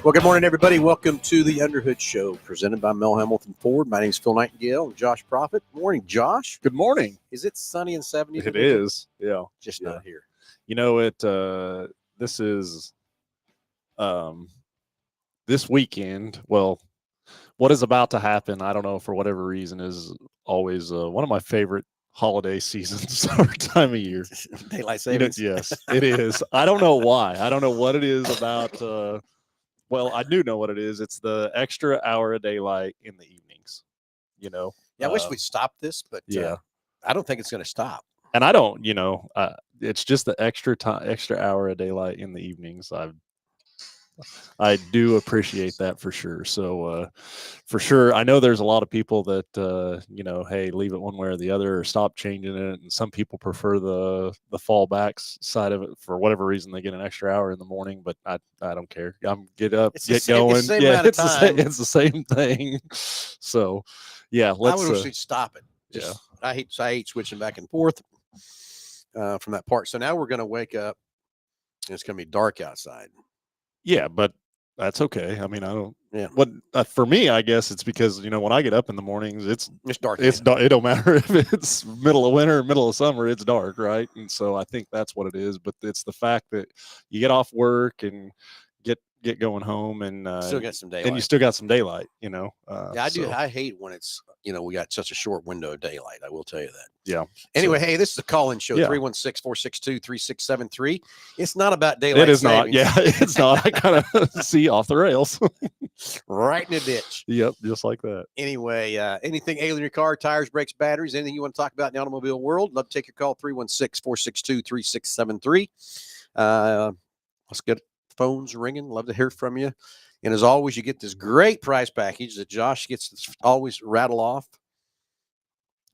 Well, good morning, everybody. Welcome to the Underhood Show, presented by Mel Hambelton Ford. My name is Phil Nightingale and Josh Profit. Morning, Josh. Good morning. Is it sunny and 70s? It is, yeah. Just not here. You know, this is this weekend. Well, what is about to happen, I don't know, for whatever reason, is always one of my favorite holiday seasons or time of year. Daylight savings. Yes, it is. I don't know why. I don't know what it is about. Well, I do know what it is. It's the extra hour of daylight in the evenings. Yeah, I wish we'd stop this, but I don't think it's going to stop. And I don't, it's just the extra hour of daylight in the evenings. I do appreciate that for sure. So, for sure, I know there's a lot of people that, hey, leave it one way or the other, or stop changing it. And some people prefer the fallback side of it for whatever reason. They get an extra hour in the morning, but I don't care. Get up, get going. It's the same thing. So, yeah, I wish we'd stop it. I hate switching back and forth from that part. So now we're going to wake up and it's going to be dark outside. Yeah, but that's okay. I mean, I don't. Yeah. What for me, I guess it's because when I get up in the mornings, it's dark. It don't matter if it's middle of winter or middle of summer. It's dark, right? And so I think that's what it is. But it's the fact that you get off work and get going home and still got some daylight. And you still got some daylight. Yeah, I do. I hate when it's we got such a short window of daylight. I will tell you that. Yeah. Anyway, hey, this is a call-in show, 316-462-3673. It's not about daylight. It is savings. not. Yeah, it's not. I kind of see off the rails. Right in the ditch. Yep, just like that. Anyway, anything ailing your car, tires, brakes, batteries, anything you want to talk about in the automobile world, love to take your call, 316-462-3673. Let's get phones ringing. Love to hear from you. And as always, you get this great prize package that Josh gets to always rattle off.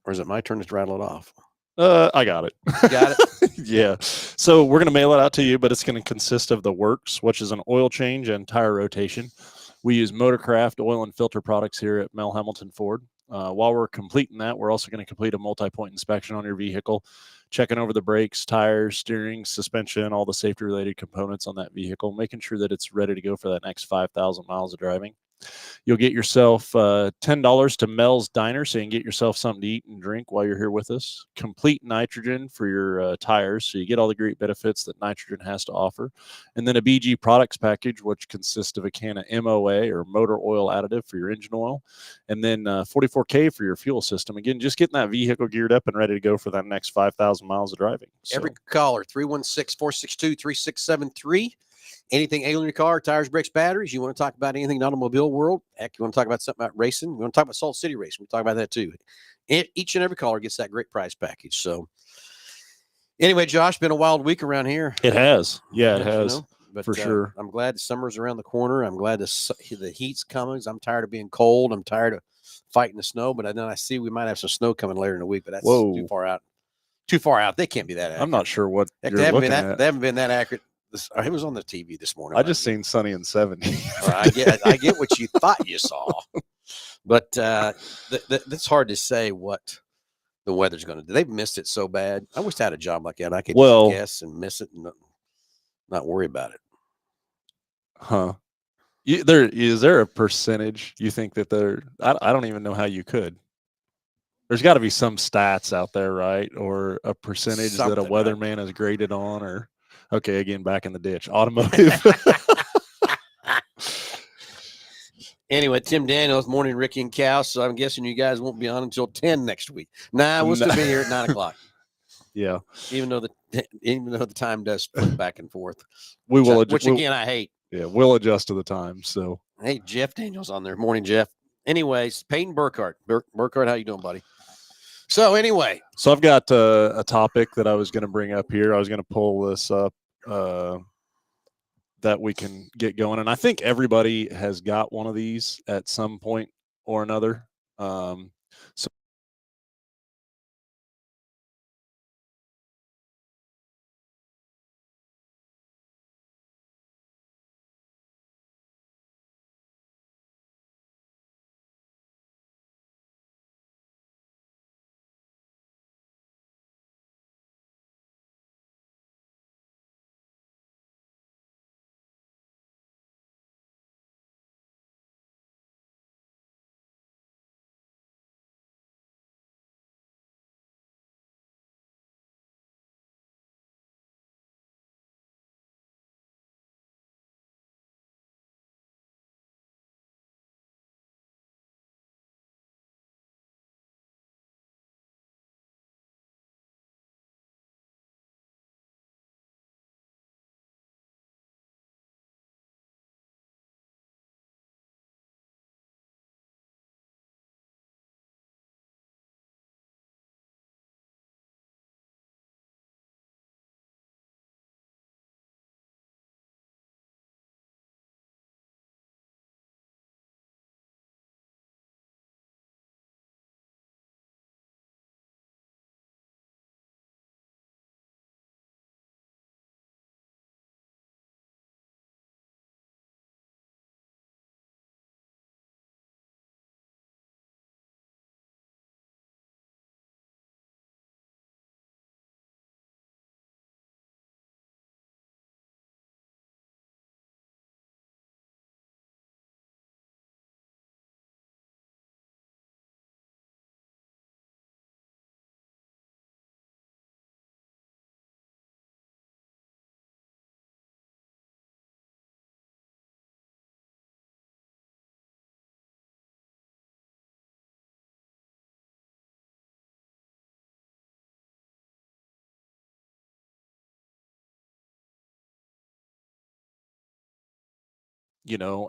Or is it my turn to rattle it off? I got it. You got it? Yeah. So we're going to mail it out to you, but it's going to consist of the works, which is an oil change and tire rotation. We use Motorcraft oil and filter products here at Mel Hambelton Ford. While we're completing that, we're also going to complete a multi-point inspection on your vehicle, checking over the brakes, tires, steering, suspension, all the safety-related components on that vehicle, making sure that it's ready to go for that next 5,000 miles of driving. You'll get yourself $10 to Mel's Diner, so you can get yourself something to eat and drink while you're here with us. Complete nitrogen for your tires, so you get all the great benefits that nitrogen has to offer. And then a BG products package, which consists of a can of MOA, or motor oil additive, for your engine oil. And then 44K for your fuel system. Again, just getting that vehicle geared up and ready to go for that next 5,000 miles of driving. So. Every caller, 316-462-3673. Anything ailing your car, tires, brakes, batteries, you want to talk about anything in the automobile world, heck, you want to talk about something about racing, you want to talk about Salt City Racing, we'll talk about that too. Each and every caller gets that great prize package. So anyway, Josh, been a wild week around here. It has. Yeah, it has. But, for sure. I'm glad the summer's around the corner. I'm glad the heat's coming. I'm tired of being cold. I'm tired of fighting the snow, but then I see we might have some snow coming later in the week, but that's too far out. Too far out. They can't be that accurate. I'm not sure what they haven't been that accurate. It was on the TV this morning. I just seen sunny and 70. I get what you thought you saw, but that's hard to say what the weather's going to do. They've missed it so bad. I wish I had a job like that. I could just guess and miss it and not worry about it. Huh? Is there a percentage you think that I don't even know how you could. There's got to be some stats out there, right? Or a percentage that a weatherman is graded on, or. Okay, again, back in the ditch. Automotive. Anyway, Tim Daniels, morning, Ricky and Cal. So I'm guessing you guys won't be on until 10 next week. Nah, we'll still be here at 9 o'clock. Yeah. Even though the time does flip back and forth. We will which again, I hate. Yeah, we'll adjust to the time. So hey, Jeff Daniels on there. Morning, Jeff. Anyways, Peyton Burkhart. Burkhart, how you doing, buddy? So anyway. So I've got a topic that I was going to bring up here. I was going to pull this up that we can get going. And I think everybody has got one of these at some point or another. So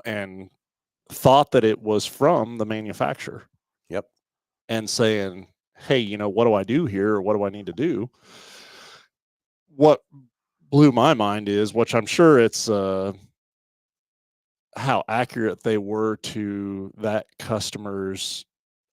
and thought that it was from the manufacturer. Yep. And saying, hey, what do I do here? Or what do I need to do? What blew my mind is, which I'm sure it's how accurate they were to that customer's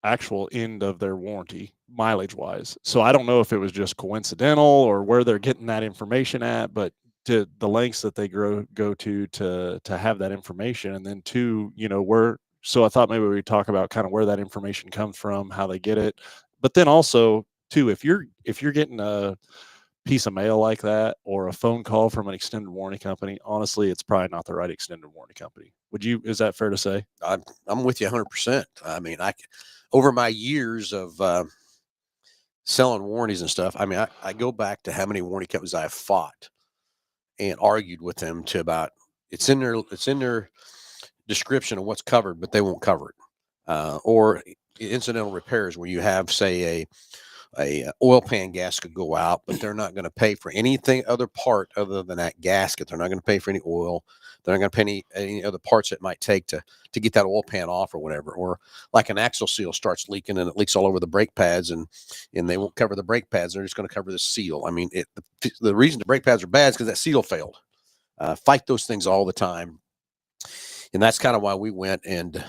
actual end of their warranty mileage wise. So I don't know if it was just coincidental or where they're getting that information at, but to the lengths that they go to have that information. And then two, where, so I thought maybe we'd talk about kind of where that information comes from, how they get it. But then also too, if you're getting a piece of mail like that or a phone call from an extended warranty company, honestly, it's probably not the right extended warranty company. Is that fair to say? I'm with you 100%. I mean, over my years of selling warranties and stuff, I mean, I go back to how many warranty companies I have fought and argued with them to about it's in their description of what's covered, but they won't cover it. Or incidental repairs where you have, say, a oil pan gasket go out, but they're not going to pay for anything other part other than that gasket. They're not going to pay for any oil. They're not going to pay any other parts it might take to get that oil pan off or whatever. Or like an axle seal starts leaking and it leaks all over the brake pads, and they won't cover the brake pads. They're just going to cover the seal. I mean, the reason the brake pads are bad is because that seal failed. Fight those things all the time. And that's kind of why we went and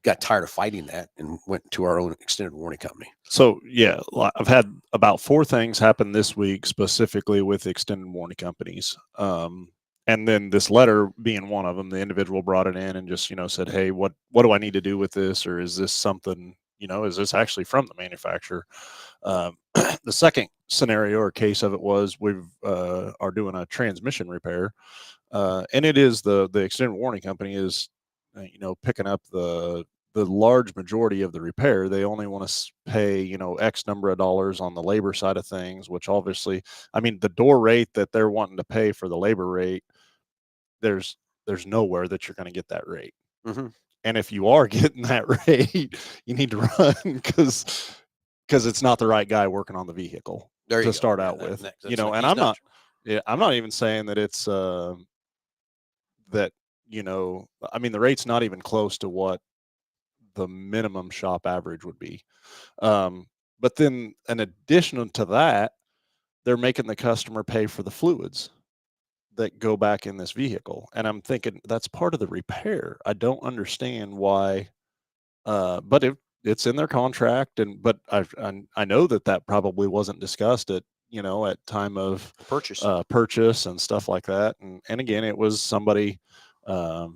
got tired of fighting that and went to our own extended warranty company. So yeah, I've had about 4 things happen this week specifically with extended warranty companies. And then this letter being one of them, the individual brought it in and just, said, hey, what do I need to do with this? Or is this something, is this actually from the manufacturer? The second scenario or case of it was we are doing a transmission repair. And it is the extended warranty company is, picking up the large majority of the repair. They only want to pay, X number of dollars on the labor side of things, which obviously, I mean, the door rate that they're wanting to pay for the labor rate, there's nowhere that you're going to get that rate. Mm-hmm. And if you are getting that rate, you need to run because it's not the right guy working on the vehicle to start out with, and I'm not even saying that it's, that, I mean, the rate's not even close to what the minimum shop average would be. But then in addition to that, they're making the customer pay for the fluids that go back in this vehicle. And I'm thinking that's part of the repair. I don't understand why, but it's in their contract. But I know that probably wasn't discussed at time of purchase and stuff like that. And again, it was somebody, hey,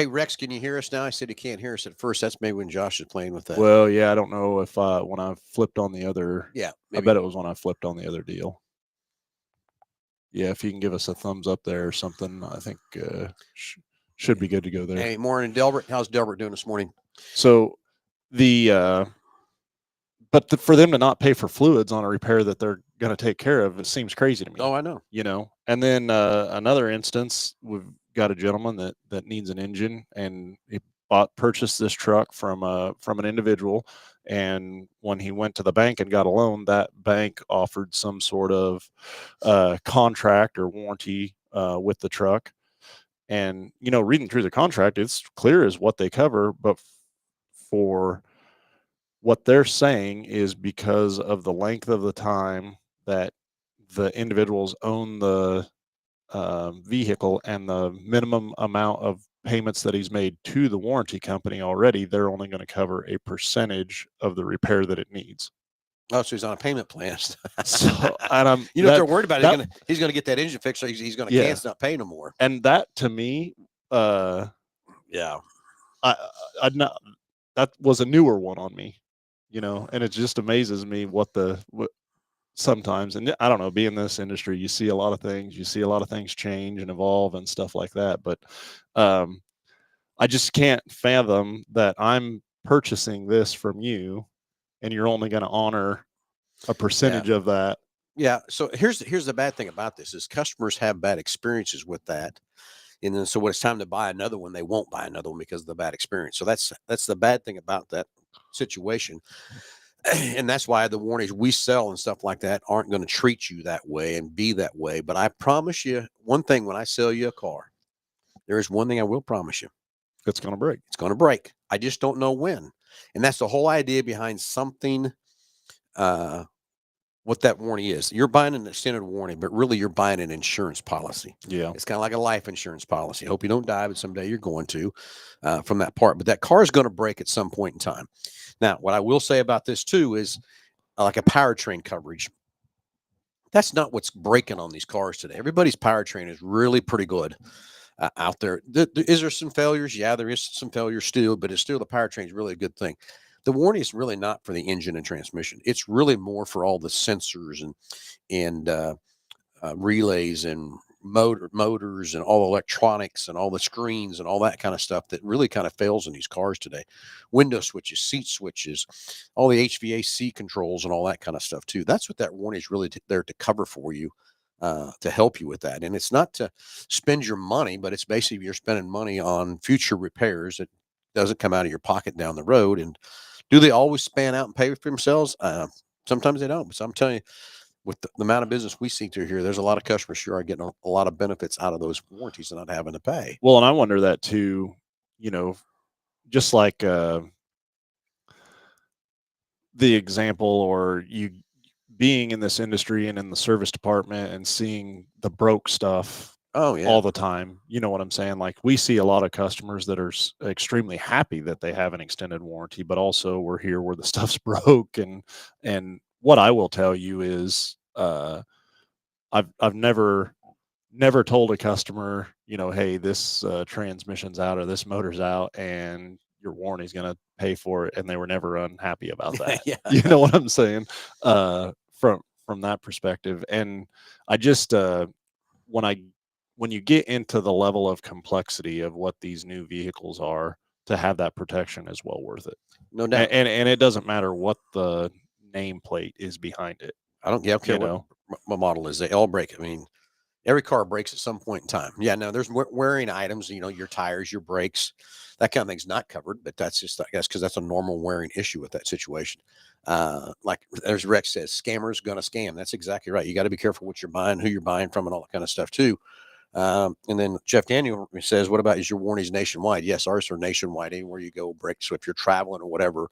Rex, can you hear us now? I said he can't hear us at first. That's maybe when Josh is playing with that. Well, yeah, I don't know if when I flipped on the other. Yeah, maybe. I bet it was when I flipped on the other deal. Yeah, if you can give us a thumbs up there or something, I think should be good to go there. Hey, morning, Delbert. How's Delbert doing this morning? So for them to not pay for fluids on a repair that they're going to take care of, it seems crazy to me. Oh, I know. And then another instance, we've got a gentleman that needs an engine, and he purchased this truck from an individual. And when he went to the bank and got a loan, that bank offered some sort of contract or warranty with the truck. And, reading through the contract, it's clear as what they cover, but for what they're saying is because of the length of the time that the individuals own the vehicle and the minimum amount of payments that he's made to the warranty company already, they're only going to cover a percentage of the repair that it needs. Oh, so he's on a payment plan. So, and if they're worried about it, he's going to get that engine fixed, so he's going to cancel, not pay no more. And that to me, yeah, that was a newer one on me, and it just amazes me what sometimes, and I don't know, being in this industry, you see a lot of things change and evolve and stuff like that. But I just can't fathom that I'm purchasing this from you and you're only going to honor a percentage of that. Yeah. So here's the bad thing about this is customers have bad experiences with that. And then so when it's time to buy another one, they won't buy another one because of the bad experience. So that's the bad thing about that situation. And that's why the warranties we sell and stuff like that aren't going to treat you that way and be that way. But I promise you one thing: when I sell you a car, there is one thing I will promise you: It's going to break. it's going to break. I just don't know when. And that's the whole idea behind something. What that warranty is. You're buying an extended warranty, but really you're buying an insurance policy. Yeah. It's kind of like a life insurance policy. Hope you don't die, but someday you're going to from that part. But that car is going to break at some point in time. Now, what I will say about this too is like a powertrain coverage. That's not what's breaking on these cars today. Everybody's powertrain is really pretty good out there. Is there some failures? Yeah, there is some failures still, but it's still the powertrain is really a good thing. The warranty is really not for the engine and transmission. It's really more for all the sensors and relays and motors and all the electronics and all the screens and all that kind of stuff that really kind of fails in these cars today. Window switches, seat switches, all the HVAC controls and all that kind of stuff too. That's what that warranty is really there to cover for you. To help you with that. And it's not to spend your money, but it's basically you're spending money on future repairs that doesn't come out of your pocket down the road. And do they always span out and pay for themselves? Sometimes they don't. But I'm telling you, with the amount of business we see through here, there's a lot of customers who are getting a lot of benefits out of those warranties and not having to pay. Well, and I wonder that too, just like the example, or you being in this industry and in the service department and seeing the broke stuff Oh yeah, all the time. You know what I'm saying? Like, we see a lot of customers that are extremely happy that they have an extended warranty, but also we're here where the stuff's broke. And what I will tell you is, I've never told a customer, hey, this transmission's out or this motor's out and your warranty's going to pay for it, and they were never unhappy about that. yeah. You know what I'm saying? From that perspective. And I just when you get into the level of complexity of what these new vehicles are, to have that protection is well worth it. No doubt. And it doesn't matter what the nameplate is behind it. I don't care You know, what model is. They all break. I mean, every car breaks at some point in time. Yeah, now there's wearing items, your tires, your brakes, that kind of thing's not covered, but that's just, I guess, because that's a normal wearing issue with that situation. Like there's Rex says, scammers gonna scam. That's exactly right. You got to be careful what you're buying, who you're buying from, and all that kind of stuff too. And then Jeff Daniel says, what about, is your warranties nationwide? Yes, ours are nationwide. Anywhere you go, break. So if you're traveling or whatever,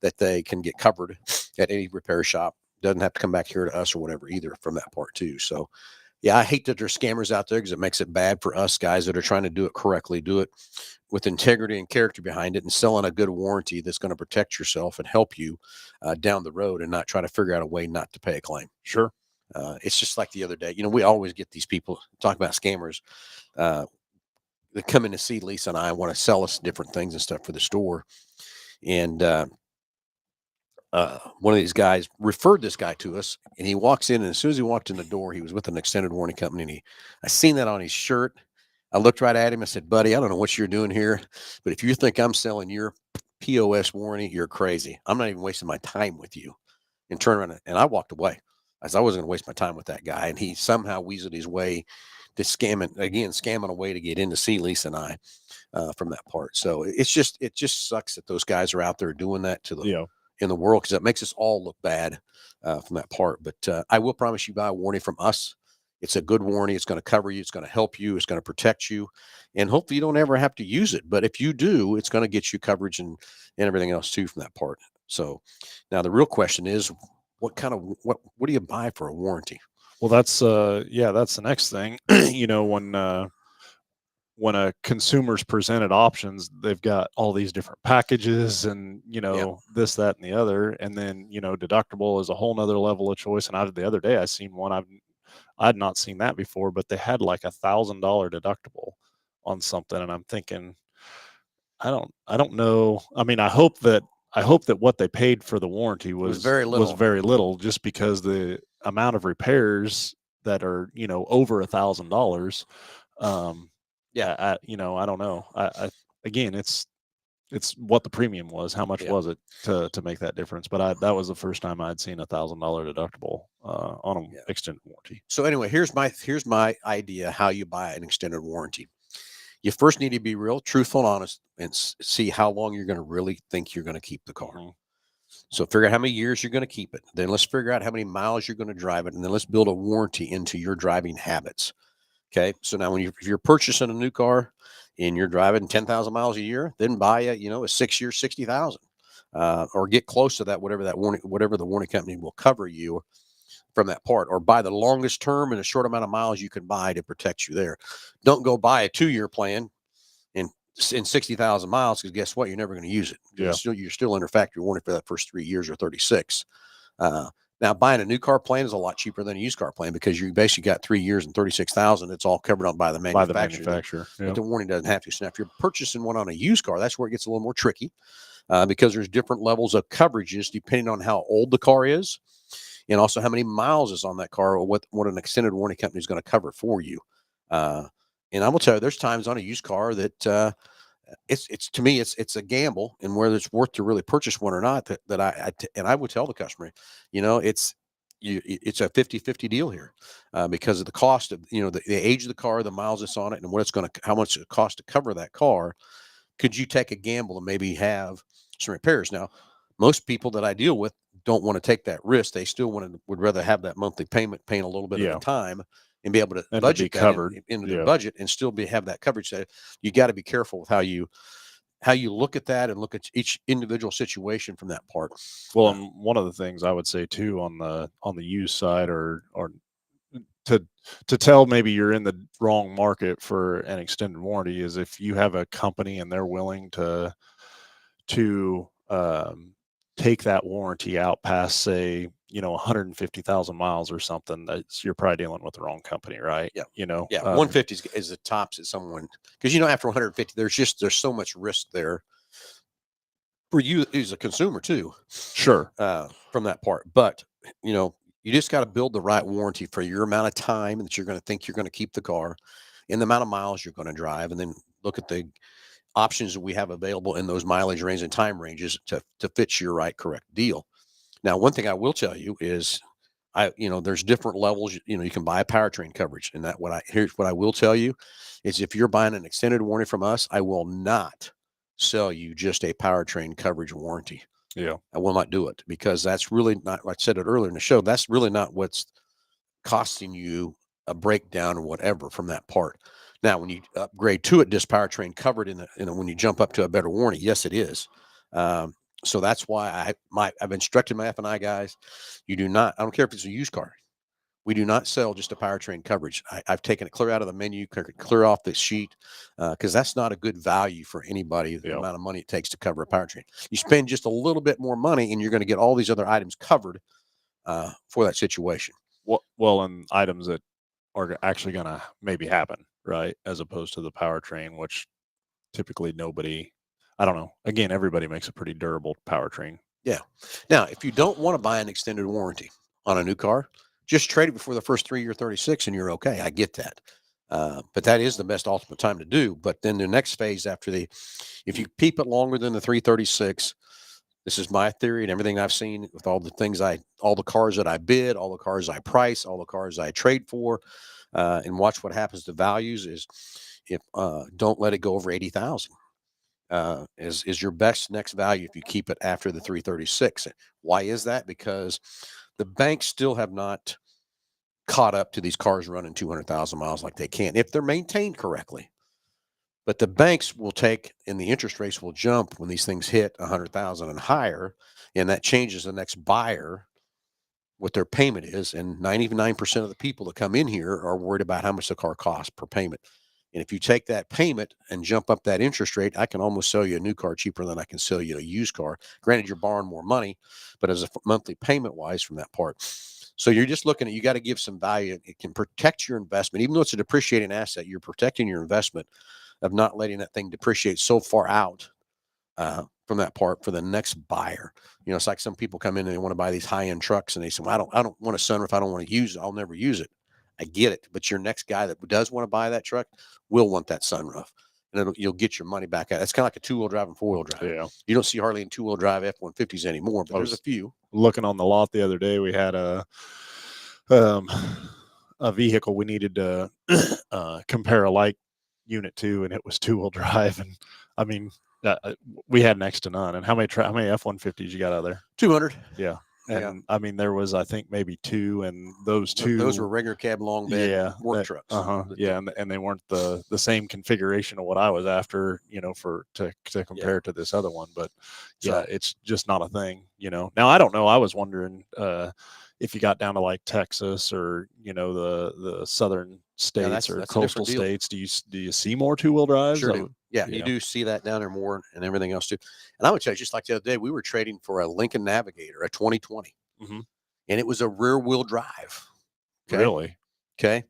that they can get covered at any repair shop. Doesn't have to come back here to us or whatever either from that part too. So yeah, I hate that there's scammers out there because it makes it bad for us guys that are trying to do it correctly, do it with integrity and character behind it, and selling a good warranty that's going to protect yourself and help you down the road, and not try to figure out a way not to pay a claim. sure. It's just like the other day. We always get these people talk about scammers that come in to see Lisa and I want to sell us different things and stuff for the store. And one of these guys referred this guy to us, and he walks in, and as soon as he walked in the door, he was with an extended warranty company, and I seen that on his shirt. I looked right at him. I said, buddy, I don't know what you're doing here, but if you think I'm selling your POS warranty, you're crazy. I'm not even wasting my time with you. And turn around, and I walked away, as I wasn't going to waste my time with that guy. And he somehow weaseled his way to scamming a way to get in to see Lisa and I from that part. So it just sucks that those guys are out there doing that to the in the world, because it makes us all look bad from that part. But I will promise you, buy a warranty from us. It's a good warranty. It's going to cover you. It's going to help you. It's going to protect you. And hopefully you don't ever have to use it. But if you do, it's going to get you coverage and everything else too from that part. So now the real question is, what do you buy for a warranty? Well, that's the next thing. When a consumer's presented options, they've got all these different packages and, this, that, and the other. And then, deductible is a whole nother level of choice. And the other day I seen one, I'd not seen that before, but they had like $1,000 deductible on something. And I'm thinking, I don't know. I mean, I hope that what they paid for the warranty was very little, just because the amount of repairs that are, over $1,000. I don't know. Again, it's what the premium was. How much was it to make that difference? But that was the first time I'd seen $1,000 deductible on an extended warranty. So anyway, here's my idea how you buy an extended warranty. You first need to be real truthful and honest and see how long you're going to really think you're going to keep the car. Mm-hmm. So figure out how many years you're going to keep it. Then let's figure out how many miles you're going to drive it, and then let's build a warranty into your driving habits. Okay. So now if you're purchasing a new car and you're driving 10,000 miles a year, then buy a 6 year, 60,000, or get close to that, whatever the warranty company will cover you from that part, or buy the longest term and a short amount of miles you can buy to protect you there. Don't go buy a 2 year plan in 60,000 miles, because guess what? You're never going to use it. Yeah. You're still under factory warranty for that first 3 years or 36. Now, buying a new car plan is a lot cheaper than a used car plan, because you basically got 3 years and 36,000. It's all covered on by the manufacturer. Yeah. But the warranty doesn't have to. So now, if you're purchasing one on a used car, that's where it gets a little more tricky, because there's different levels of coverages depending on how old the car is, and also how many miles is on that car, or what an extended warranty company is going to cover for you. And I will tell you, there's times on a used car that it's to me, it's a gamble, and whether it's worth to really purchase one or not, and I would tell the customer, it's a 50-50 deal here, because of the cost of, the age of the car, the miles it's on it, and how much it costs to cover that car. Could you take a gamble and maybe have some repairs? Now, most people that I deal with don't want to take that risk. They still would rather have that monthly payment, paying a little bit at a time, and be able to budget that covered into their budget, and still have that coverage. That you got to be careful with how you look at that, and look at each individual situation from that part. Well, and one of the things I would say too on the used side, or to tell maybe you're in the wrong market for an extended warranty, is if you have a company and they're willing to take that warranty out past, say, 150,000 miles or something, you're probably dealing with the wrong company, right? Yeah. 150 is the tops at someone, because after 150, there's so much risk there for you as a consumer too. Sure. From that part, but you just got to build the right warranty for your amount of time that you're going to keep the car, and the amount of miles you're going to drive, and then look at the options that we have available in those mileage range and time ranges to fit your correct deal. Now, one thing I will tell you is, there's different levels. You can buy a powertrain coverage, and here's what I will tell you is, if you're buying an extended warranty from us, I will not sell you just a powertrain coverage warranty. Yeah. I will not do it, because that's really not, like I said it earlier in the show, that's really not what's costing you a breakdown or whatever from that part. Now, when you upgrade to it, this powertrain covered when you jump up to a better warranty, yes, it is. So that's why I've instructed my F&I guys, I don't care if it's a used car, we do not sell just a powertrain coverage. I've taken it clear out of the menu, clear off the sheet, because that's not a good value for anybody, the amount of money it takes to cover a powertrain. You spend just a little bit more money, and you're going to get all these other items covered for that situation. Well, and items that are actually going to maybe happen, right? As opposed to the powertrain, which typically I don't know. Again, everybody makes a pretty durable powertrain. Yeah. Now, if you don't want to buy an extended warranty on a new car, just trade it before the first 3 year 36, and you're okay. I get that. But that is the best ultimate time to do. But then the next phase if you keep it longer than the 336, this is my theory and everything I've seen with all the cars that I bid, all the cars I price, all the cars I trade for, and watch what happens to values, is if don't let it go over 80,000. Is your best next value if you keep it after the 336. Why is that? Because the banks still have not caught up to these cars running 200,000 miles like they can, if they're maintained correctly. But the banks will take, and the interest rates will jump when these things hit 100,000 and higher, and that changes the next buyer what their payment is. And 99% of the people that come in here are worried about how much the car costs per payment. And if you take that payment and jump up that interest rate, I can almost sell you a new car cheaper than I can sell you a used car. Granted, you're borrowing more money, but as a monthly payment wise from that part. So you're just looking at, you got to give some value. It can protect your investment. Even though it's a depreciating asset, you're protecting your investment of not letting that thing depreciate so far out from that part for the next buyer. It's like some people come in and they want to buy these high-end trucks, and they say, well, I don't want a sunroof. I don't want to use it. I'll never use it. I get it. But your next guy that does want to buy that truck will want that sunroof, and you'll get your money back out. It's kind of like a two-wheel drive and four-wheel drive. Yeah. You don't see hardly in two-wheel drive F-150s anymore, but there's a few. Looking on the lot the other day, we had a vehicle we needed to compare a light unit to, and it was two-wheel drive. And I mean, we had next to none. And how many F-150s you got out there? 200. Yeah. And I mean, there was, I think, maybe two, and those were regular cab long bed work trucks. Yeah, and they weren't the same configuration of what I was after, to compare to this other one. But it's just not a thing, Now I don't know. I was wondering if you got down to like Texas or the southern states or coastal states, do you see more two-wheel drives? Sure do. Yeah, you do see that down there more and everything else too. And I would tell you, just like the other day, we were trading for a Lincoln Navigator, a 2020, and it was a rear-wheel drive. Okay? Really? Okay.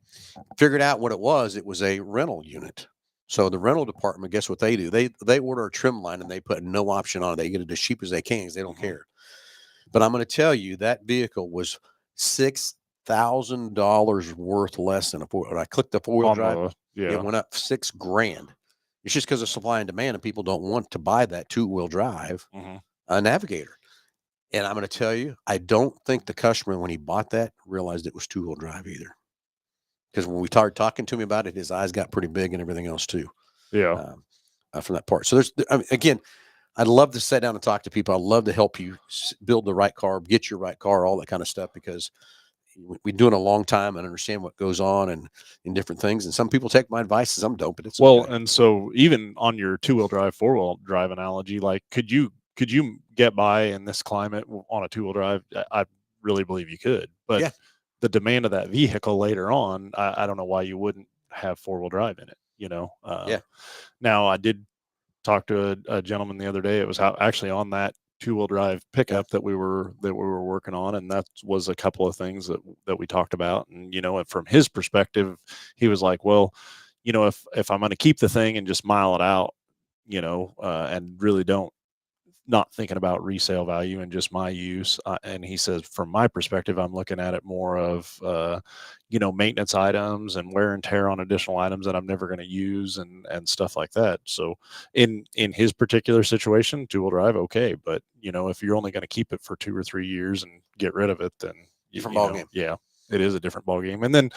Figured out what it was. It was a rental unit. So the rental department, guess what they do? They order a trim line and they put no option on it. They get it as cheap as they can because they don't care. But I'm going to tell you that vehicle was $6,000 worth less than when I clicked the four-wheel drive. It went up $6,000. It's just because of supply and demand, and people don't want to buy that two-wheel drive Navigator. And I'm going to tell you, I don't think the customer, when he bought that, realized it was two-wheel drive either. Because when we started talking to him about it, his eyes got pretty big and everything else too. Yeah. From that part. So again, I'd love to sit down and talk to people. I'd love to help you build the right car, get your right car, all that kind of stuff, because we've been doing a long time and understand what goes on and in different things. And some people take my advice as I'm dope, but it's okay. And so even on your two-wheel drive, four-wheel drive analogy, like could you get by in this climate on a two-wheel drive? I really believe you could, but the demand of that vehicle later on, I don't know why you wouldn't have four-wheel drive in it, Now I did talk to a gentleman the other day. It was actually on that two-wheel drive pickup that we were working on, and that was a couple of things that we talked about. And from his perspective, he was like, well, if I'm going to keep the thing and just mile it out, and really not thinking about resale value and just my use, and he says, from my perspective, I'm looking at it more of maintenance items and wear and tear on additional items that I'm never going to use and stuff like that. So in his particular situation, two-wheel drive, okay, but if you're only going to keep it for 2 or 3 years and get rid of it, then different ball game. Yeah, it is a different ball game. And then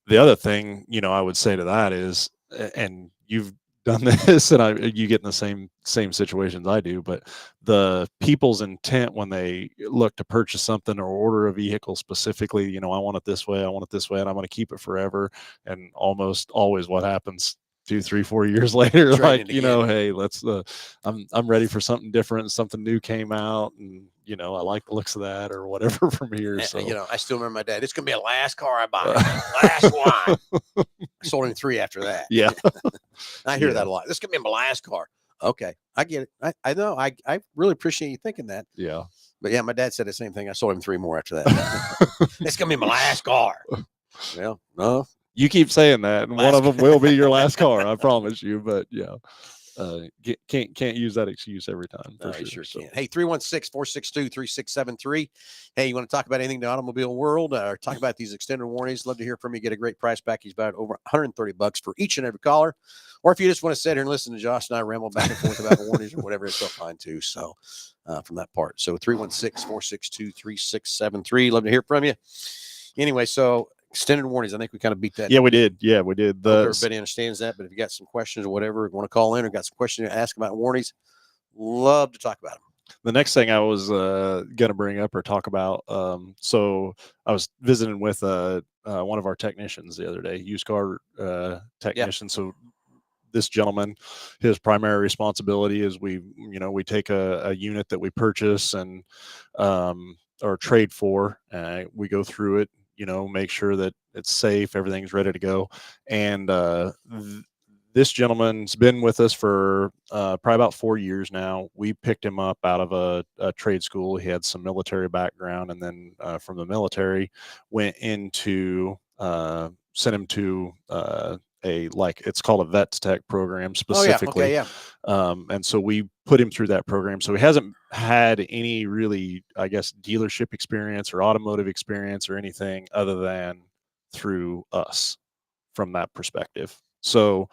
the other thing I would say to that is, and you've done this and you get in the same situations I do, but the people's intent when they look to purchase something or order a vehicle specifically, I want it this way, and I'm going to keep it forever. And almost always what happens 2, 3, 4 years later, like, hey, let's I'm ready for something different. Something new came out, and I like the looks of that or whatever from here. So I still remember my dad. It's gonna be the last car I buy. Last one. I sold him 3 after that. Yeah. I hear that a lot. This is gonna be my last car. Okay, I get it. I know. I really appreciate you thinking that. Yeah. But yeah, my dad said the same thing. I sold him 3 more after that. It's gonna be my last car. Well, no. You keep saying that, and one of them will be your last car. I promise you. But can't use that excuse every time. No, you sure can. Hey, 316-462-3673. Hey, you want to talk about anything in the automobile world or talk about these extended warranties? Love to hear from you. Get a great price package, about over $130 for each and every caller. Or if you just want to sit here and listen to Josh and I ramble back and forth about warranties or whatever, it's so fine too. So from that part. So 316-462-3673. Love to hear from you. Anyway, so extended warranties. I think we kind of beat that. Yeah, we did. Everybody understands that. But if you got some questions or whatever, want to call in or got some questions to ask about warranties, love to talk about them. The next thing I was going to bring up or talk about. So I was visiting with one of our technicians the other day, used car technician. So this gentleman, his primary responsibility is we take a unit that we purchase and or trade for. We go through it, make sure that it's safe, everything's ready to go. And this gentleman's been with us for probably about 4 years now. We picked him up out of a trade school. He had some military background, and then from the military went into sent him to it's called a Vets Tech program specifically. And so we put him through that program. So he hasn't had any really, I guess, dealership experience or automotive experience or anything other than through us from that perspective. So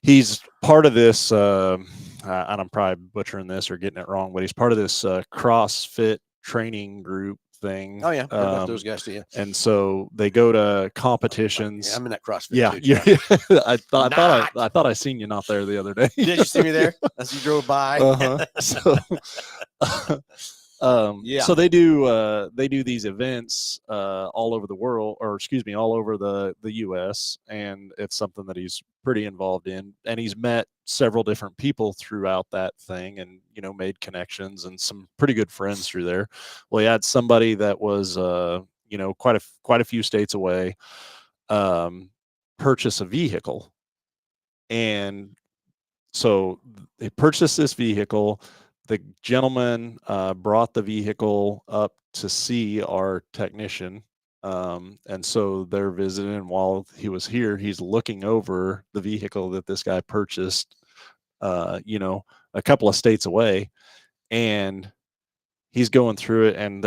he's part of this, and I'm probably butchering this or getting it wrong, but he's part of this CrossFit training group thing. Oh yeah, heard about those guys too. Yeah. And so they go to Yeah, competitions. I'm in that CrossFit. Yeah, too, yeah. Josh. I thought I seen you not there the other day. Did you see me there as you drove by? So, Yeah. So they do these events all over the world, or excuse me, all over the U.S. And it's something that he's pretty involved in, and he's met several different people throughout that thing, and made connections and some pretty good friends through there. Well, he had somebody that was quite a few states away, purchase a vehicle, and so they purchased this vehicle. The gentleman brought the vehicle up to see our technician. And so they're visiting. And while he was here, he's looking over the vehicle that this guy purchased, a couple of states away. And he's going through it. And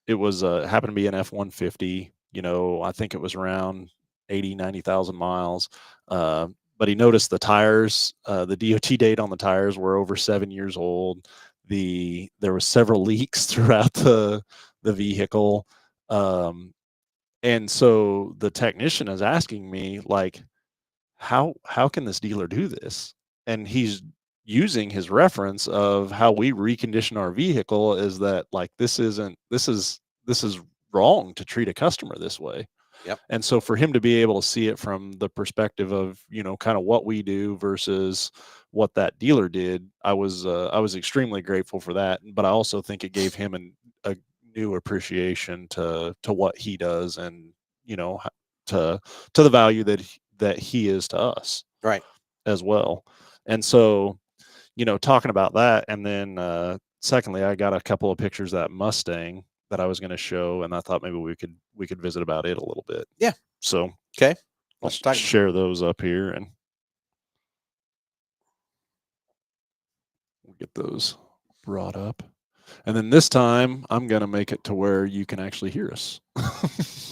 it was happened to be an F-150. I think it was around 80, 90,000 miles. But he noticed the tires, the DOT date on the tires were over 7 years old. There were several leaks throughout the vehicle. And so the technician is asking me, like, how can this dealer do this? And he's using his reference of how we recondition our vehicle, is that, like, this is wrong to treat a customer this way. Yep. And so for him to be able to see it from the perspective of, kind of what we do versus what that dealer did, I was extremely grateful for that. But I also think it gave him a new appreciation to what he does, and, to the value that he is to us. Right. As well. And so, talking about that, and then secondly, I got a couple of pictures of that Mustang that I was going to show, and I thought maybe we could visit about it a little bit. Yeah. So okay, I'll share those up here, and we'll get those brought up. And then this time, I'm going to make it to where you can actually hear us.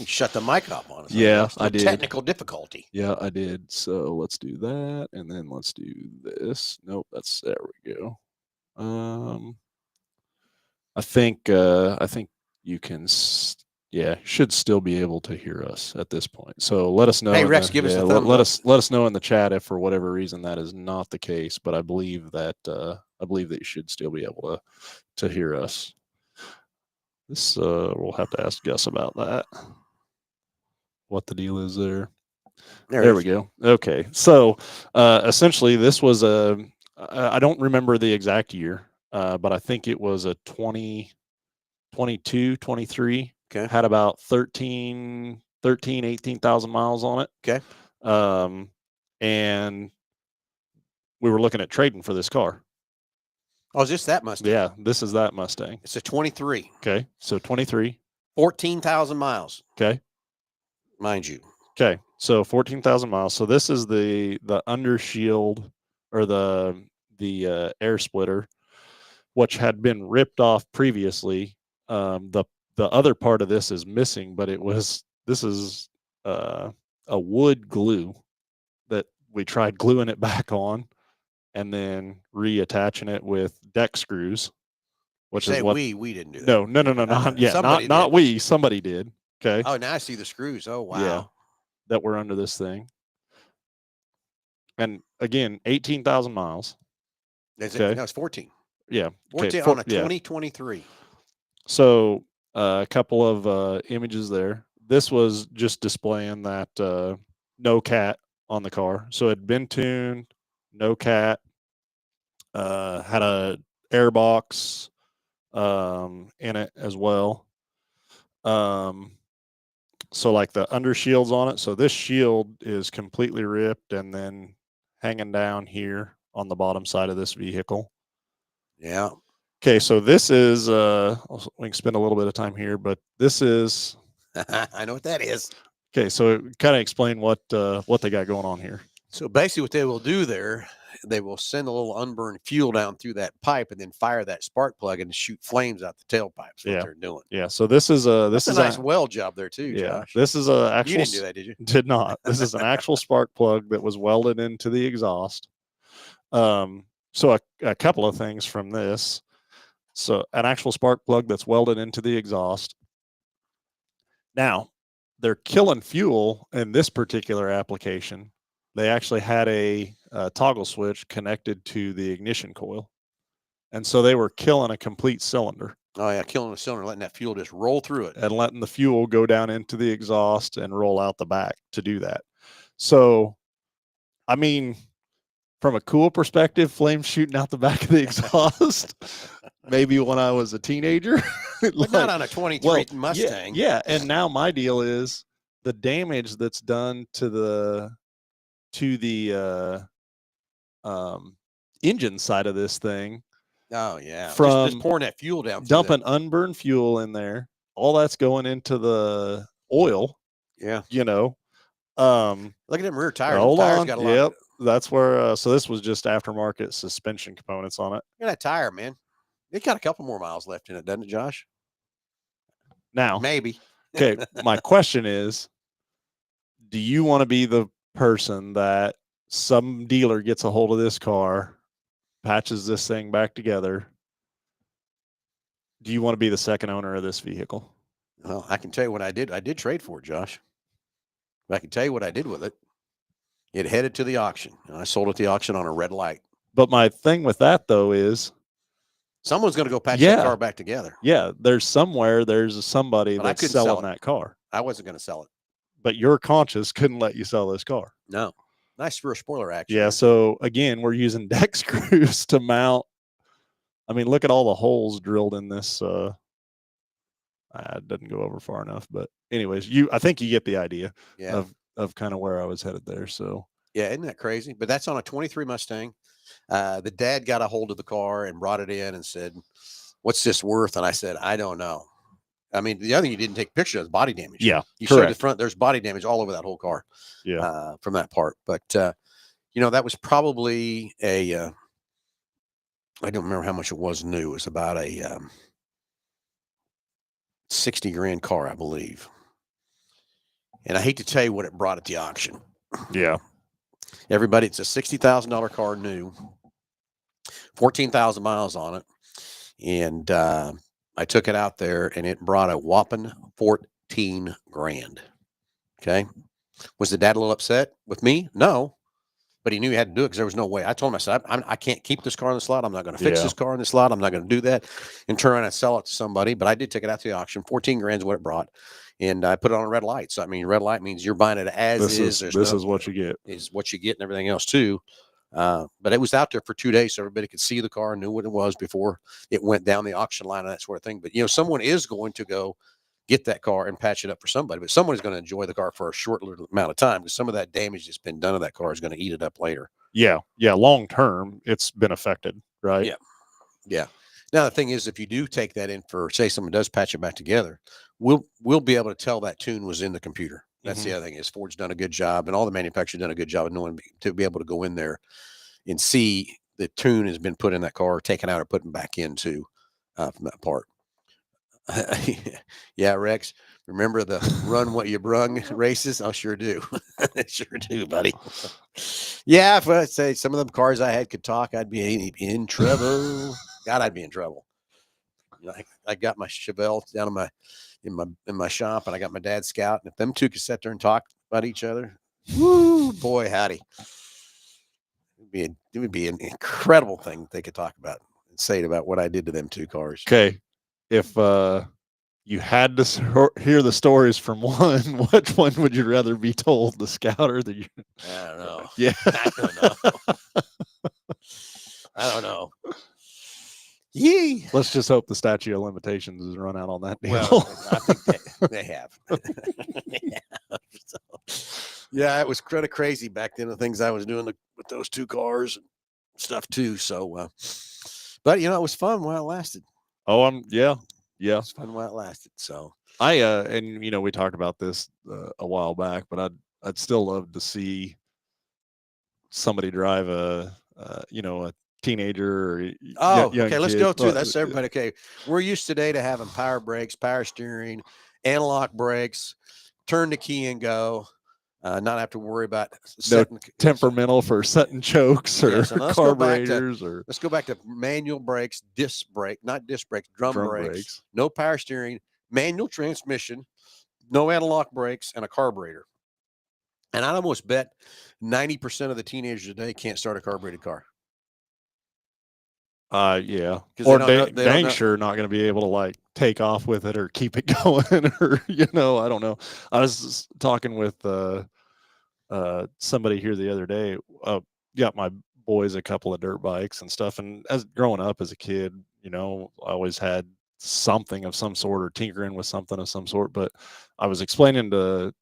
Shut the mic off on us. Yeah, I did. Technical difficulty. Yeah, I did. So let's do that, and then let's do this. Nope, there we go. I think you can, should still be able to hear us at this point. So let us know. Hey Rex, give us a thumbs up. Let us know in the chat if for whatever reason that is not the case. But I believe that you should still be able to hear us. This we'll have to ask Gus about that. What the deal is there? There we go. Okay, so essentially this was I don't remember the exact year. But I think it was a 2022, 23. Okay. Had about 18,000 miles on it. Okay. And we were looking at trading for this car. Oh, is this that Mustang? Yeah, this is that Mustang. It's a 23. Okay, so 23. 14,000 miles. Okay. Mind you. Okay, so 14,000 miles. So this is the undershield, or the air splitter, which had been ripped off previously. The other part of this is missing, but this is a wood glue that we tried gluing it back on, and then reattaching it with deck screws. Which is what we didn't do that. No, not we. Somebody did. Okay. Oh, now I see the screws. Oh wow. Yeah, that were under this thing. And again, 18,000 miles. Okay. No, it's 14. Yeah. 14 on a 2023. So a couple of images there. This was just displaying that no cat on the car. So it had been tuned, no cat, had a air box in it as well. So like the under shields on it. So this shield is completely ripped and then hanging down here on the bottom side of this vehicle. Yeah. Okay, so this is we can spend a little bit of time here, but this is I know what that is. Okay, so kind of explain what they got going on here. So basically what they will do there, they will send a little unburned fuel down through that pipe and then fire that spark plug and shoot flames out the tailpipes. What they're doing. Yeah, so this is a nice weld job there too, Josh. This is a actual. You didn't do that, did you? Did not. This is an actual spark plug that was welded into the exhaust. So a couple of things from this. So an actual spark plug that's welded into the exhaust. Now, they're killing fuel in this particular application. They actually had a toggle switch connected to the ignition coil. And so they were killing a complete cylinder. Oh, yeah, killing a cylinder, letting that fuel just roll through it. And letting the fuel go down into the exhaust and roll out the back to do that. So, I mean, from a cool perspective, flames shooting out the back of the exhaust, maybe when I was a teenager. But not on a 23 Mustang. Yeah, and now my deal is the damage that's done to the engine side of this thing. Oh, yeah. From just pouring that fuel down. Dumping unburned fuel in there. All that's going into the oil. Yeah. You know. Look at them rear tires. Hold tires on. Got a lot. Yep. That's where, so this was just aftermarket suspension components on it. Look at that tire, man. It got a couple more miles left in it, doesn't it, Josh? Now. Maybe. Okay. My question is, do you want to be the person that some dealer gets a hold of this car, patches this thing back together? Do you want to be the second owner of this vehicle? Well, I can tell you what I did. I did trade for it, Josh. I can tell you what I did with it. It headed to the auction. And I sold it at the auction on a red light. But my thing with that, though, is someone's going to go patch that car back together. Yeah, there's somebody that's selling that car. I wasn't going to sell it. But your conscience couldn't let you sell this car. No. Nice rear spoiler action. Yeah, so again, we're using deck screws to mount. I mean, look at all the holes drilled in this. It doesn't go over far enough, but anyways, I think you get the idea of kind of where I was headed there. So yeah, isn't that crazy? But that's on a 23 Mustang. The dad got a hold of the car and brought it in and said, "What's this worth?" And I said, "I don't know." I mean, the other thing you didn't take pictures of is body damage. Yeah, you showed the front. There's body damage all over that whole car. Yeah, from that part. But that was probably a. I don't remember how much it was new. It was about a 60 grand car, I believe. And I hate to tell you what it brought at the auction. Yeah. Everybody, it's a $60,000 car new, 14,000 miles on it. And I took it out there and it brought a whopping 14 grand. Okay. Was the dad a little upset with me? No. But he knew he had to do it because there was no way. I told him, I said, I can't keep this car in the slot. I'm not going to fix this car in the slot. I'm not going to do that and turn around and sell it to somebody. But I did take it out to the auction. 14 grand is what it brought. And I put it on a red light. So, I mean, red light means you're buying it as is. This is what you get. Is what you get and everything else, too. But it was out there for 2 days. So everybody could see the car, knew what it was before it went down the auction line and that sort of thing. But, someone is going to go get that car and patch it up for somebody, but someone's going to enjoy the car for a short amount of time because some of that damage that's been done to that car is going to eat it up later. Yeah. Long term, it's been affected, right? Yeah. Now the thing is, if you do take that in for, say, someone does patch it back together, we'll be able to tell that tune was in the computer. That's the other thing is Ford's done a good job, and all the manufacturers done a good job of knowing to be able to go in there and see the tune has been put in that car, taken out, or put back into from that part. Yeah, Rex. Remember the run what you brung races? I sure do. Sure do, buddy. Yeah, if I say some of them cars I had could talk, I'd be in trouble. God, I'd be in trouble. I got my Chevelle down in my shop, and I got my dad's Scout, and if them two could sit there and talk about each other, woo, boy, howdy. It would be an incredible thing they could talk about and say about what I did to them two cars. Okay. If you had to hear the stories from one, which one would you rather be told, the Scout or the? I don't know. Yeah, I don't know. I don't know. Yee. Let's just hope the statute of limitations is run out on that deal. Well, I think they have. Yeah, it was kind of crazy back then. The things I was doing with those two cars and stuff too. So, but it was fun while it lasted. Oh, yeah. It's fun while it lasted. So and we talked about this a while back, but I'd still love to see somebody drive a teenager. Or okay. Let's go through. That's everybody. Okay, we're used today to having power brakes, power steering, analog brakes, turn the key and go. not have to worry about No setting temperamental for setting chokes or Yes, and carburetors or let's go back to manual brakes, not disc brakes, drum brakes, no power steering, manual transmission, no analog brakes, and a carburetor. And I'd almost bet 90% of the teenagers today can't start a carbureted car. Yeah. 'Cause Or they don't dang know. sure not going to be able to like take off with it or keep it going or, you know, I don't know. I was talking with somebody here the other day. Got my boys a couple of dirt bikes and stuff. And as growing up as a kid, you know, I always had something of some sort or tinkering with something of some sort. But I was explaining to,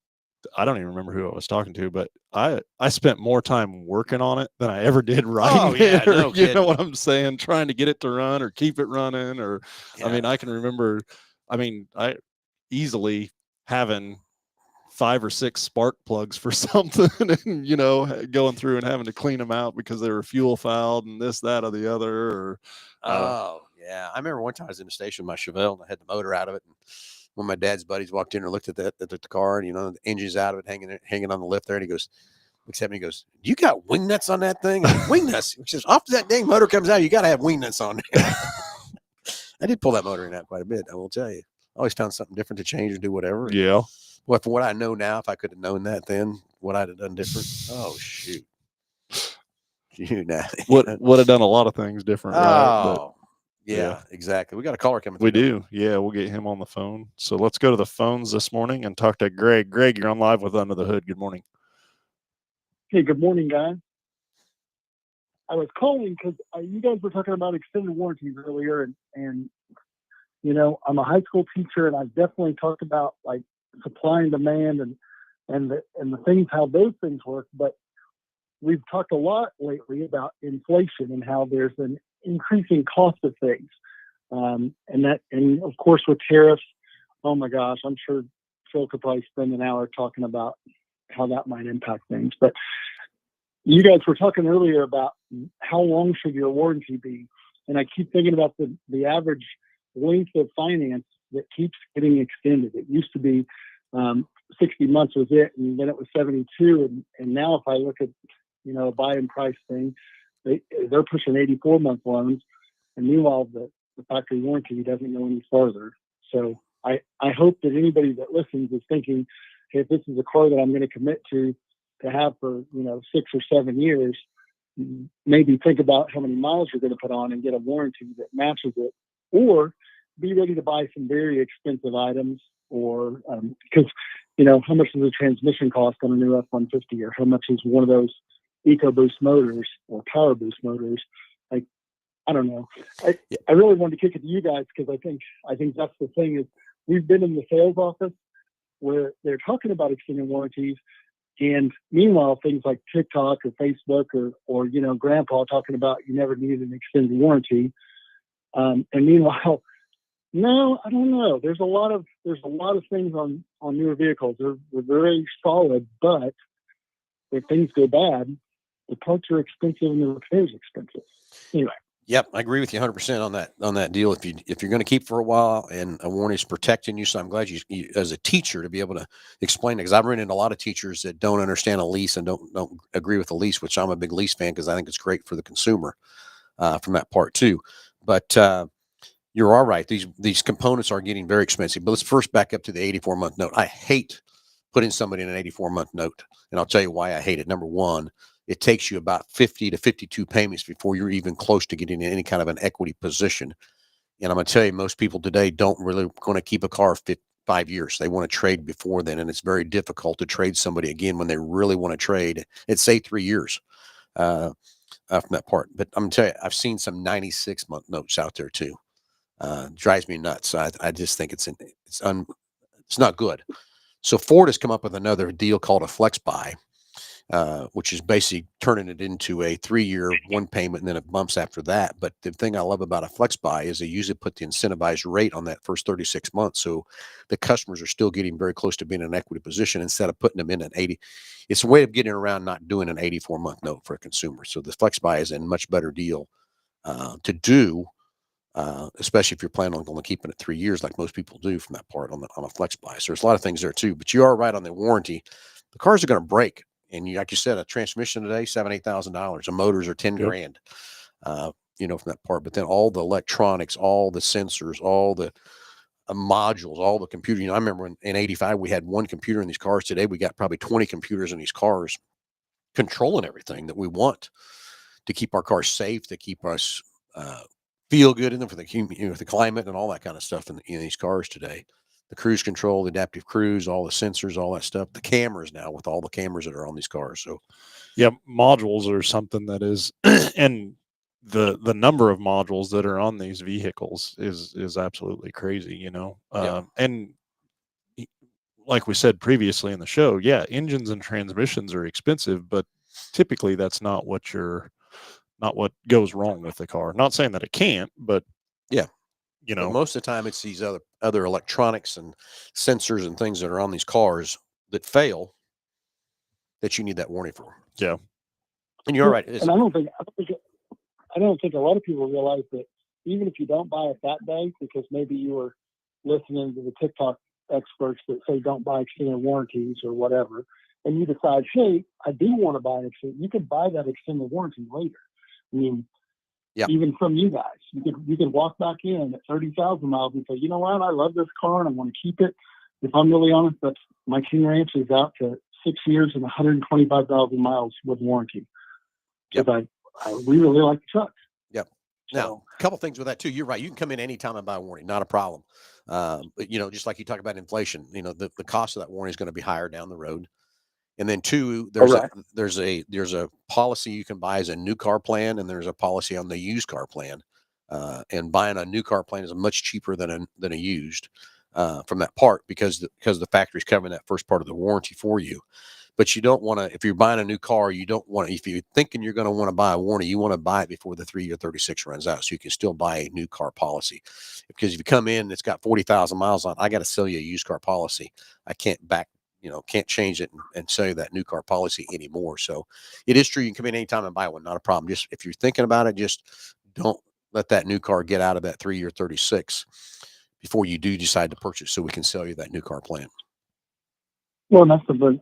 I don't even remember who I was talking to, but I spent more time working on it than I ever did riding it. Or, No you kidding. know what I'm saying? Trying to get it to run or keep it running. Or, Yeah. I mean, I can remember, I easily having 5 or 6 spark plugs for something and, you know, going through and having to clean them out because they were fuel fouled and this, that, or the other. Or, Oh, yeah. I remember one time I was in the station with my Chevelle and I had the motor out of it. And one of my dad's buddies walked in and looked at the car and, you know, the engine's out of it, hanging on the lift there. And he goes, looks at me and goes, "You got wing nuts on that thing?" Wing nuts. He says, after that dang motor comes out, you got to have wing nuts on there. I did pull that motor in out quite a bit, I will tell you. I always found something different to change or do whatever. yeah. Well, from what I know now, if I could have known that then, what I'd have done different. Oh, shoot. Would have done a lot of things different, right? But Oh, yeah, exactly. We got a caller coming through. we do. Yeah, we'll get him on the phone. So let's go to the phones this morning and talk to Greg. Greg, you're on live with Under the Hood. Good morning. Hey, good morning, guys. I was calling because you guys were talking about extended warranties earlier, and you know, I'm a high school teacher, and I've definitely talked about like supply and demand and the things, how those things work. But we've talked a lot lately about inflation and how there's an increasing cost of things, and of course with tariffs. Oh my gosh, I'm sure Phil could probably spend an hour talking about how that might impact things. But you guys were talking earlier about how long should your warranty be, and I keep thinking about the average length of finance that keeps getting extended. It used to be 60 months was it, and then it was 72, and now if I look at, you know, a buy and price thing, they're pushing 84-month loans, and meanwhile the factory warranty doesn't go any farther. So I hope that anybody that listens is thinking, hey, if this is a car that I'm going to commit to have for, you know, 6 or 7 years, maybe think about how many miles you're going to put on and get a warranty that matches it, or be ready to buy some very expensive items, or because, you know, how much does a transmission cost on a new F-150, or how much is one of those EcoBoost motors or Power Boost motors? Like, I don't know. I really wanted to kick it to you guys because I think that's the thing is we've been in the sales office where they're talking about extended warranties, and meanwhile things like TikTok or Facebook or you know, Grandpa talking about you never need an extended warranty, and meanwhile, no, I don't know. There's a lot of things on newer vehicles. They're very solid, but if things go bad, the parts are expensive and the repairs expensive. Anyway. Yep, I agree with you 100% on that deal. If you're going to keep for a while and a warranty is protecting you, so I'm glad you as a teacher to be able to explain it, because I've run into a lot of teachers that don't understand a lease and don't agree with the lease, which I'm a big lease fan because I think it's great for the consumer from that part too. But you're all right. These components are getting very expensive. But let's first back up to the 84-month note. I hate putting somebody in an 84-month note, and I'll tell you why I hate it. Number one, it takes you about 50 to 52 payments before you're even close to getting in any kind of an equity position. And I'm going to tell you, most people today don't really going to keep a car 5 years. They want to trade before then, and it's very difficult to trade somebody again when they really want to trade. It's say 3 years from that part. But I'm going to tell you, I've seen some 96-month notes out there too. Drives me nuts. I just think it's not good. So Ford has come up with another deal called a flex buy, which is basically turning it into a 3-year one payment and then it bumps after that. But the thing I love about a flex buy is they usually put the incentivized rate on that first 36 months. So the customers are still getting very close to being in an equity position instead of putting them in an 80. It's a way of getting around not doing an 84-month note for a consumer. So the flex buy is a much better deal to do. Especially if you're planning on only keeping it 3 years, like most people do from that part on a flex buy. So there's a lot of things there too, but you are right on the warranty. The cars are going to break. And like you said, a transmission today, $7,000-8,000. The motors are 10 grand, from that part. But then all the electronics, all the sensors, all the modules, all the computer. I remember in 85, we had one computer in these cars. Today, we got probably 20 computers in these cars controlling everything that we want to keep our cars safe, to keep us feel good in them for the climate and all that kind of stuff in these cars today. The cruise control, the adaptive cruise, all the sensors, all that stuff. The cameras now, with all the cameras that are on these cars. So, yeah, modules are something that is, and the number of modules that are on these vehicles is absolutely crazy. And like we said previously in the show, yeah, engines and transmissions are expensive, but typically that's not what goes wrong with the car. Not saying that it can't, but yeah. But most of the time it's these other electronics and sensors and things that are on these cars that fail that you need that warranty for. Yeah. And you're right. And I don't think a lot of people realize that even if you don't buy it that day, because maybe you were listening to the TikTok experts that say don't buy extended warranties or whatever, and you decide, hey, I do want to buy an extended, you can buy that extended warranty later. I mean, even from you guys, you can walk back in at 30,000 miles and say, you know what, I love this car and I want to keep it. If I'm really honest, my King Ranch is out to 6 years and 125,000 miles with warranty. Because we really like the truck. Yep. Now, a couple things with that too. You're right. You can come in anytime and buy a warranty, not a problem. But just like you talk about inflation, the cost of that warranty is going to be higher down the road. And then two, there's a policy you can buy as a new car plan, and there's a policy on the used car plan. And buying a new car plan is much cheaper than a used from that part because the factory's covering that first part of the warranty for you. But you don't want to, if you're buying a new car, you don't want to, if you're thinking you're going to want to buy a warranty, you want to buy it before the 3-year 36 runs out. So you can still buy a new car policy. Because if you come in and it's got 40,000 miles on, I got to sell you a used car policy. I can't can't change it and sell you that new car policy anymore. So it is true. You can come in anytime and buy one. Not a problem. Just if you're thinking about it, just don't let that new car get out of that 3-year 36 before you do decide to purchase, so we can sell you that new car plan. Well, that's the thing.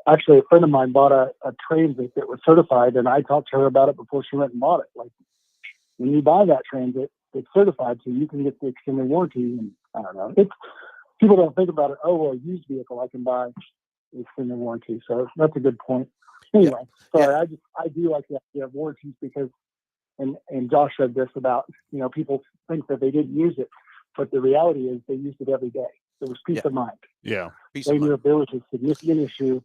Actually, a friend of mine bought a Transit that was certified, and I talked to her about it before she went and bought it. Like, when you buy that Transit, it's certified, so you can get the extended warranty. And I don't know. People don't think about it. Oh, well, a used vehicle, I can buy the extended warranty. So that's a good point. Anyway, sorry, I do like the idea of warranties because, and Josh said this about, people think that they didn't use it, but the reality is they used it every day. There was peace of mind. Yeah. They knew if there was a significant issue,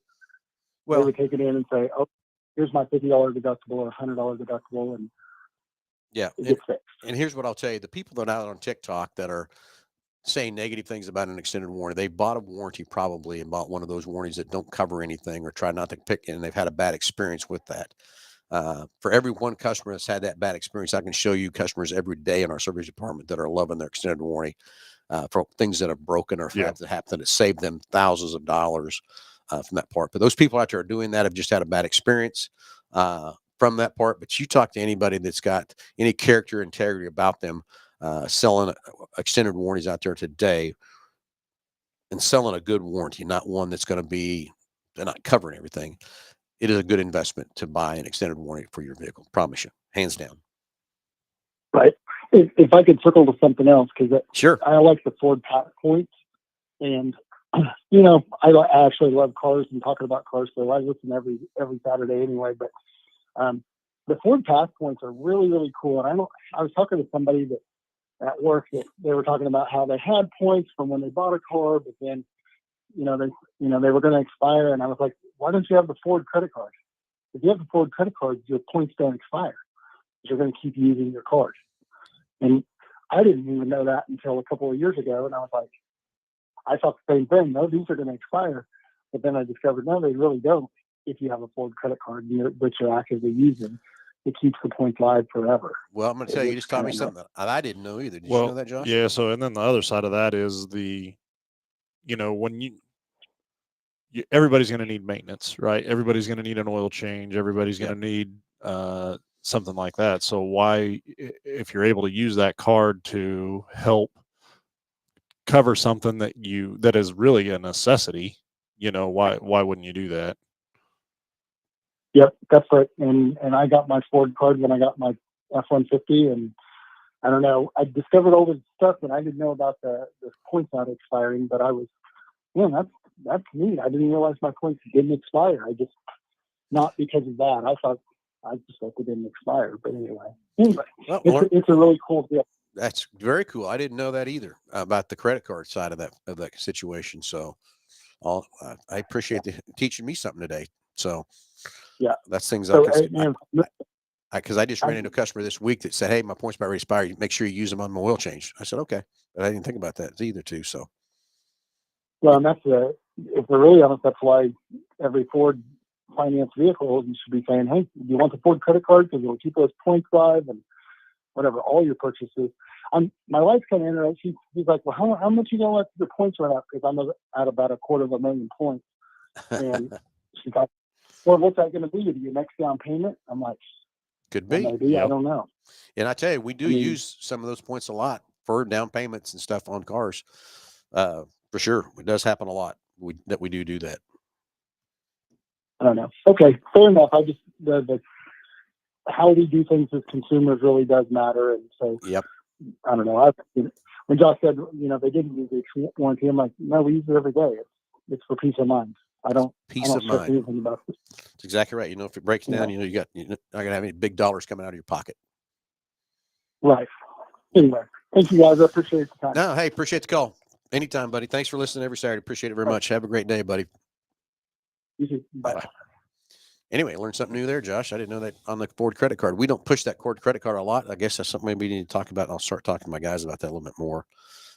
they would take it in and say, oh, here's my $50 deductible or $100 deductible. And it gets fixed. And here's what I'll tell you. The people that are out on TikTok that are saying negative things about an extended warranty, they bought a warranty probably and bought one of those warranties that don't cover anything or try not to pick it, and they've had a bad experience with that. For every one customer that's had that bad experience, I can show you customers every day in our service department that are loving their extended warranty for things that have broken or that happened that saved them thousands of dollars from that part. But those people out there are doing that have just had a bad experience from that part. But you talk to anybody that's got any character integrity about them selling extended warranties out there today and selling a good warranty, not one that's going to be not covering everything. It is a good investment to buy an extended warranty for your vehicle. Promise you, hands down. Right. If I could circle to something else, because sure, I like the Ford Pack points, and I actually love cars and talking about cars, so I listen every Saturday anyway. But the Ford Pack points are really, really cool. And I was talking to somebody that at work that they were talking about how they had points from when they bought a car, but then they were going to expire, and I was like, why don't you have the Ford credit card? If you have the Ford credit card, your points don't expire. You're going to keep using your card. And I didn't even know that until a couple of years ago. And I was like, I thought the same thing. No, these are going to expire. But then I discovered, no, they really don't. If you have a Ford credit card which you're actively using, it keeps the points live forever. Well, I'm going to tell you, you just taught me something that I didn't know either. Did you know that, Josh? Yeah. So, and then the other side of that is when everybody's going to need maintenance, right? Everybody's going to need an oil change. Everybody's going to need something like that. So why, if you're able to use that card to help cover something that is really a necessity, why wouldn't you do that? Yep, that's right. And I got my Ford card when I got my F-150, and I don't know. I discovered all this stuff, and I didn't know about the points not expiring. But I was, that's neat. I didn't realize my points didn't expire. Not because of that. I just thought they didn't expire. But anyway, Well, it's a really cool deal. That's very cool. I didn't know that either about the credit card side of that situation. So, I appreciate teaching me something today. So, yeah, that's things so, because I just ran into a customer this week that said, "Hey, my points about to expire. Make sure you use them on my oil change." I said, "Okay," but I didn't think about that either, too. So, well, and if we're really honest, that's why every Ford finance vehicle, you should be saying, "Hey, do you want the Ford credit card? Because it'll keep those points live and whatever, all your purchases." My wife's kind of interested. She's like, "Well, how much you gonna let your points run out?" Because I'm at about 250,000 points, and she's like, "Well, what's that going to be? Your next down payment?" I'm like, could be. Maybe. Yep. I don't know. And I tell you, we do use some of those points a lot for down payments and stuff on cars. For sure, it does happen a lot. We do that. I don't know. Okay, fair enough. I just the how we do things as consumers really does matter, and so yep. I don't know. When Josh said, they didn't use the warranty, I'm like, no, we use it every day. It's for peace of mind. I don't mind. Anything about this. That's exactly right. If it breaks down, you're not gonna have any big dollars coming out of your pocket. Right. Anyway, thank you guys. I appreciate the time. No, hey, appreciate the call. Anytime, buddy. Thanks for listening every Saturday. Appreciate it very much. Have a great day, buddy. You too. Bye. Anyway, learned something new there, Josh. I didn't know that on the Ford credit card. We don't push that Ford credit card a lot. I guess that's something maybe we need to talk about. I'll start talking to my guys about that a little bit more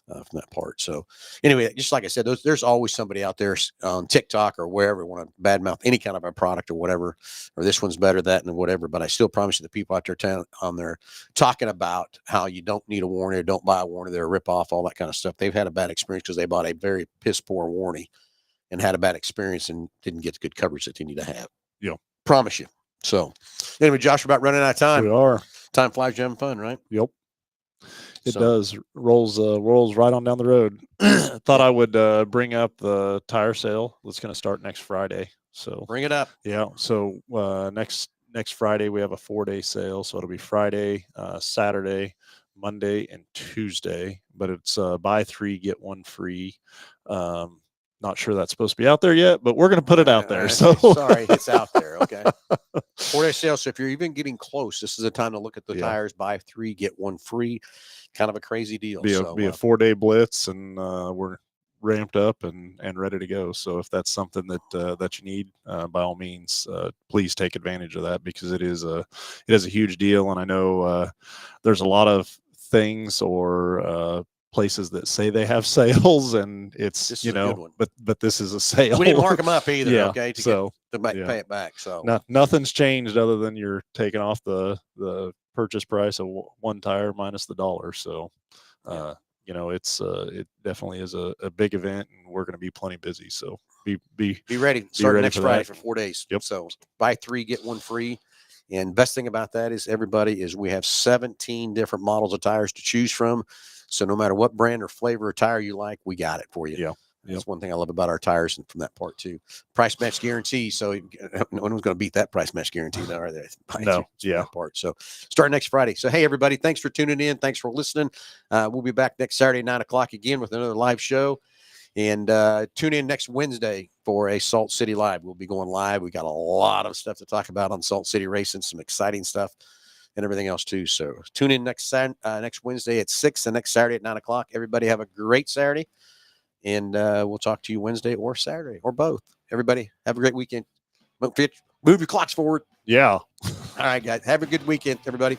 from that part. So anyway, just like I said, there's always somebody out there on TikTok or wherever want to badmouth any kind of a product or whatever, or this one's better, that, and whatever. But I still promise you the people out there on there talking about how you don't need a warranty or don't buy a warranty, they're a ripoff, all that kind of stuff. They've had a bad experience because they bought a very piss poor warranty and had a bad experience and didn't get the good coverage that they need to have. Yeah. Promise you. So anyway, Josh, we're about running out of time. We are. Time flies, you're having fun, right? Yep. It does. Rolls right on down the road. Thought I would bring up the tire sale that's going to start next Friday. So bring it up. Yeah. So next Friday we have a 4-day sale. So it'll be Friday, Saturday, Monday, and Tuesday. But it's buy 3 get 1 free. Not sure that's supposed to be out there yet, but we're going to put it out there. So sorry, it's out there. Okay. 4-day sale. So if you're even getting close, this is the time to look at the tires. Buy 3 get 1 free. Kind of a crazy deal. Be a 4-day blitz, and we're ramped up and ready to go. So if that's something that you need, by all means, please take advantage of that, because it is a huge deal. And I know there's a lot of things or places that say they have sales, and it's but this is a sale. We didn't mark them up either. Yeah, okay, to pay it back. So nothing's changed other than you're taking off the purchase price of 1 tire minus the $1. So it definitely is a big event, and we're going to be plenty busy. So be ready. Start ready next Friday for 4 days. Yep. So buy 3 get 1 free. And best thing about that is we have 17 different models of tires to choose from. So no matter what brand or flavor or tire you like, we got it for you. Yeah. That's one thing I love about our tires, and from that part too. Price match guarantee. So no one's going to beat that price match guarantee, though, are they? No. Yeah. That part. So start next Friday. So hey, everybody, thanks for tuning in. Thanks for listening. We'll be back next Saturday, 9:00 again with another live show. And tune in next Wednesday for a Salt City Live. We'll be going live. We got a lot of stuff to talk about on Salt City Racing, some exciting stuff and everything else too. So tune in next Wednesday at 6 and next Saturday at 9:00. Everybody have a great Saturday, and we'll talk to you Wednesday or Saturday or both. Everybody have a great weekend. Move your clocks forward. Yeah. All right, guys. Have a good weekend, everybody.